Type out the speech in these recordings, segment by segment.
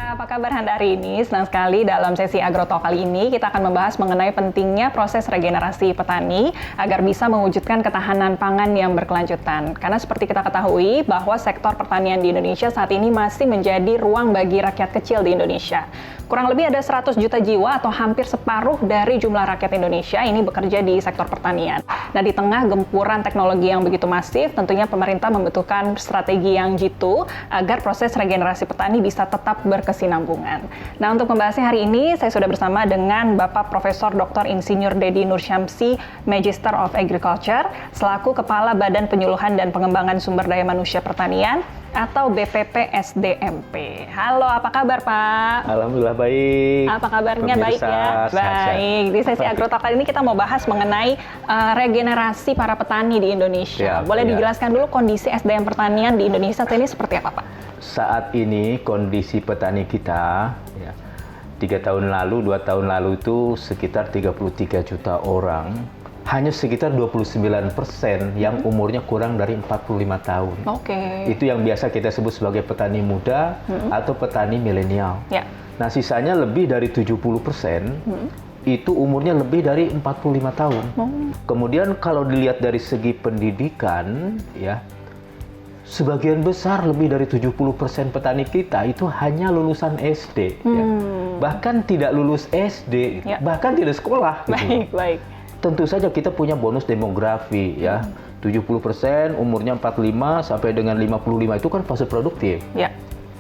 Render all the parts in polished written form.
Apa kabar Anda hari ini? Senang sekali dalam sesi Agrotalk kali ini kita akan membahas mengenai pentingnya proses regenerasi petani agar bisa mewujudkan ketahanan pangan yang berkelanjutan. Karena seperti kita ketahui bahwa sektor pertanian di Indonesia saat ini masih menjadi ruang bagi rakyat kecil di Indonesia. Kurang lebih ada 100 juta jiwa atau hampir separuh dari jumlah rakyat Indonesia ini bekerja di sektor pertanian. Nah, di tengah gempuran teknologi yang begitu masif, tentunya pemerintah membutuhkan strategi yang jitu agar proses regenerasi petani bisa tetap berkesinambungan. Nah, untuk membahasnya hari ini, saya sudah bersama dengan Bapak Profesor Dr. Insinyur Deddy Nursyamsi, Magister of Agriculture, selaku Kepala Badan Penyuluhan dan Pengembangan Sumber Daya Manusia Pertanian, atau BPP SDMP. Halo, apa kabar Pak? Alhamdulillah baik. Apa kabarnya? Pemirsa, baik ya? Baik. Di sesi Agrotalk kali ini kita mau bahas mengenai regenerasi para petani di Indonesia. Boleh dijelaskan dulu kondisi SDM pertanian di Indonesia saat ini seperti apa Pak? Saat ini kondisi petani kita, 2 tahun lalu itu sekitar 33 juta orang. Hanya sekitar 29% yang umurnya kurang dari 45 tahun. Oke. Itu yang biasa kita sebut sebagai petani muda atau petani milenial. Ya. Nah, sisanya lebih dari 70% itu umurnya lebih dari 45 tahun. Kemudian kalau dilihat dari segi pendidikan, sebagian besar lebih dari 70% petani kita itu hanya lulusan SD. Bahkan tidak lulus SD, bahkan tidak sekolah. Baik. Tentu saja kita punya bonus demografi 70% umurnya 45 sampai dengan 55 itu kan fase produktif.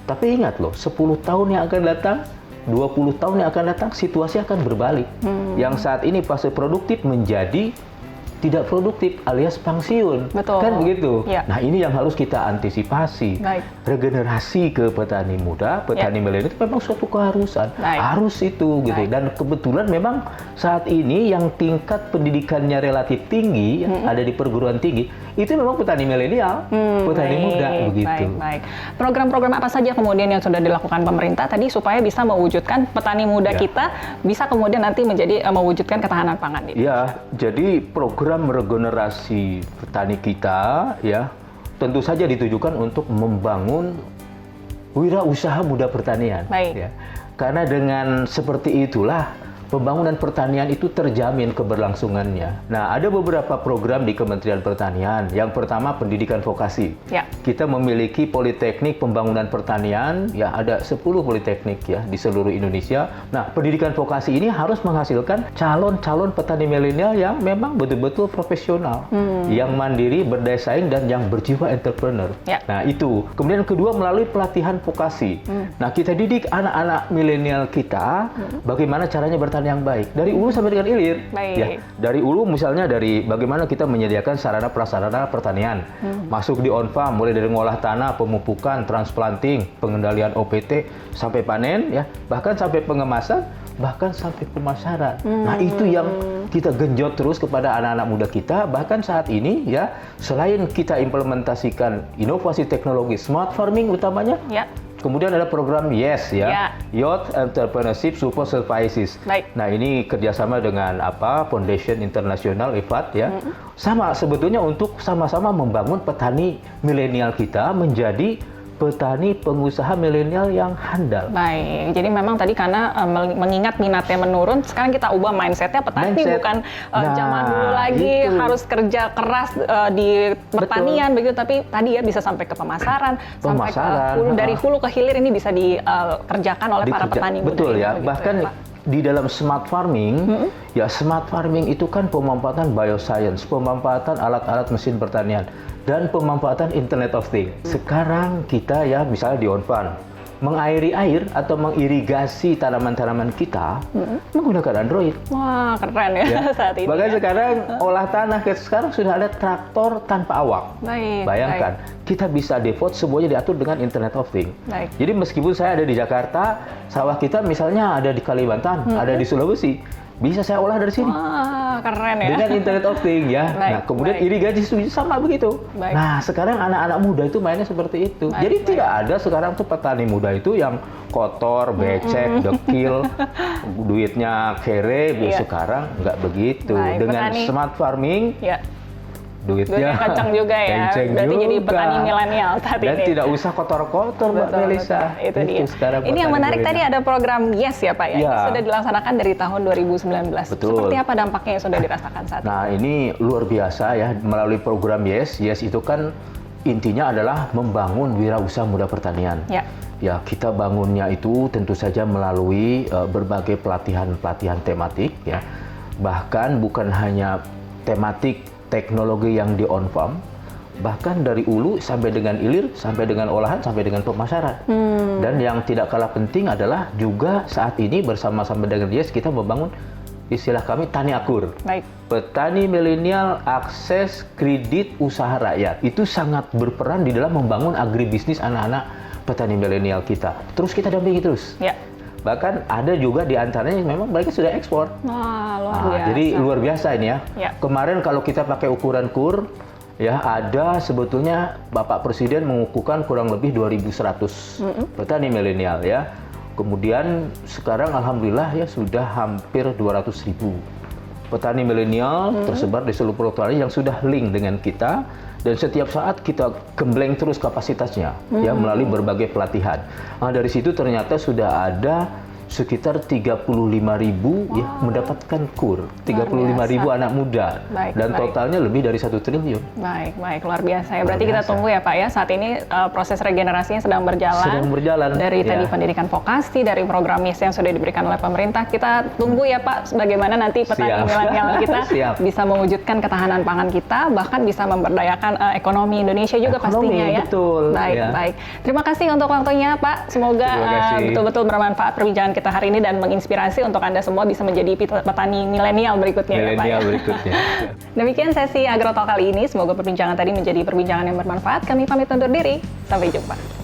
Tapi ingat loh, 10 tahun yang akan datang, 20 tahun yang akan datang, situasi akan berbalik. Yang saat ini fase produktif menjadi tidak produktif alias pensiun. Betul. Kan begitu. Nah, ini yang harus kita antisipasi. Regenerasi ke petani muda, petani milenial itu memang suatu keharusan. Harus itu gitu. Dan kebetulan memang saat ini yang tingkat pendidikannya relatif tinggi, ada di perguruan tinggi, itu memang petani milenial, petani muda begitu. Baik. Program-program apa saja kemudian yang sudah dilakukan pemerintah tadi supaya bisa mewujudkan petani muda kita bisa kemudian nanti menjadi mewujudkan ketahanan pangan ini? Jadi program regenerasi petani kita tentu saja ditujukan untuk membangun wirausaha muda pertanian. Karena dengan seperti itulah pembangunan pertanian itu terjamin keberlangsungannya. Nah, ada beberapa program di Kementerian Pertanian. Yang pertama, pendidikan vokasi. Kita memiliki politeknik pembangunan pertanian, ada 10 politeknik di seluruh Indonesia. Nah, pendidikan vokasi ini harus menghasilkan calon-calon petani milenial yang memang betul-betul profesional, yang mandiri, berdaya saing, dan yang berjiwa entrepreneur. Nah, itu. Kemudian kedua, melalui pelatihan vokasi. Nah, kita didik anak-anak milenial kita bagaimana caranya bertani yang baik dari hulu sampai dengan hilir. Dari hulu misalnya dari bagaimana kita menyediakan sarana prasarana pertanian, masuk di on-farm mulai dari ngolah tanah, pemupukan, transplanting, pengendalian OPT sampai panen, bahkan sampai pengemasan, bahkan sampai pemasaran. Nah, itu yang kita genjot terus kepada anak-anak muda kita. Bahkan saat ini selain kita implementasikan inovasi teknologi smart farming utamanya, kemudian ada program YES Youth Entrepreneurship Support Services. Nah, ini kerjasama dengan Foundation International (IFAD) sama sebetulnya untuk sama-sama membangun petani milenial kita menjadi petani pengusaha milenial yang handal. Baik, jadi memang tadi karena mengingat minatnya menurun, sekarang kita ubah mindsetnya petani bukan zaman dulu lagi harus kerja keras di pertanian begitu, tapi tadi bisa sampai ke pemasaran, sampai ke hulu, dari hulu ke hilir ini bisa dikerjakan oleh para petani muda. Betul bahkan di dalam smart farming, smart farming itu kan pemanfaatan bioscience, pemanfaatan alat-alat mesin pertanian, dan pemanfaatan Internet of Things. Sekarang kita misalnya di on-farm, mengairi air atau mengirigasi tanaman-tanaman kita menggunakan Android. Wah, keren saat ini. Bahkan sekarang olah tanah, sekarang sudah ada traktor tanpa awak. Bayangkan, kita bisa default semuanya diatur dengan Internet of Things. Jadi meskipun saya ada di Jakarta, sawah kita misalnya ada di Kalimantan, ada di Sulawesi, bisa saya olah dari sini. Wah, keren Dengan Internet of Things Nah, kemudian irigasi sama begitu. Nah, sekarang anak-anak muda itu mainnya seperti itu. Jadi tidak ada sekarang tuh petani muda itu yang kotor, becek, dekil, duitnya kere. Sekarang nggak begitu. Dengan smart farming, duitnya kencang juga ya. kenceng Berarti juga. jadi petani milenial saat Dan ini. tidak usah kotor-kotor, Mbak Melisa. Itu dia. Sekarang Ini yang petani menarik tadi milenial. ada program Yes ya Pak ya. Ya. Ini sudah dilaksanakan dari tahun 2019. Betul. Seperti apa dampaknya yang sudah dirasakan saat ini? Nah, ini luar biasa ya, melalui program Yes. Yes itu kan intinya adalah membangun wirausaha muda pertanian. Ya. Ya, kita bangunnya itu tentu saja melalui berbagai pelatihan-pelatihan tematik ya. Bahkan bukan hanya tematik teknologi yang di on farm, bahkan dari hulu sampai dengan hilir, sampai dengan olahan, sampai dengan pemasaran. Dan yang tidak kalah penting adalah juga saat ini bersama-sama dengan Yes kita membangun istilah kami tani akur. Baik. Petani milenial akses kredit usaha rakyat. Itu sangat berperan di dalam membangun agribisnis anak-anak petani milenial kita. Terus kita dampingi terus. Ya. Bahkan ada juga di antaranya yang memang mereka sudah ekspor. Wah, luar biasa. Jadi luar biasa ini ya. Ya. Kemarin kalau kita pakai ukuran KUR, ya ada sebetulnya Bapak Presiden mengukuhkan kurang lebih 2.100 petani milenial ya. Kemudian sekarang alhamdulillah ya sudah hampir 200.000 petani milenial tersebar di seluruh Pulau Terenggalek yang sudah link dengan kita. Dan setiap saat kita gembleng terus kapasitasnya ya melalui berbagai pelatihan. Nah, dari situ ternyata sudah ada sekitar 35.000 ya mendapatkan KUR, 35.000 anak muda. Baik, dan baik. totalnya lebih dari 1 triliun. Baik, luar biasa ya. Berarti Luar kita biasa. tunggu ya Pak ya. Saat ini proses regenerasinya sedang berjalan. Sedang berjalan. Dari tadi Ya. pendidikan vokasi, dari program MIS yang sudah diberikan oleh pemerintah. Kita tunggu ya Pak, bagaimana nanti petani Siap. milenial kita Siap. bisa mewujudkan ketahanan pangan kita, bahkan bisa memberdayakan ekonomi Indonesia juga Ekonomi, pastinya ya. betul, Baik, ya. baik. Terima kasih untuk waktunya Pak. Semoga Terima kasih. betul-betul bermanfaat perbincangan kita hari ini dan menginspirasi untuk Anda semua bisa menjadi petani milenial berikutnya ya Pak. Milenial Ya. berikutnya. Demikian sesi Agrotalk kali ini. Semoga perbincangan tadi menjadi perbincangan yang bermanfaat. Kami pamit undur diri. Sampai jumpa.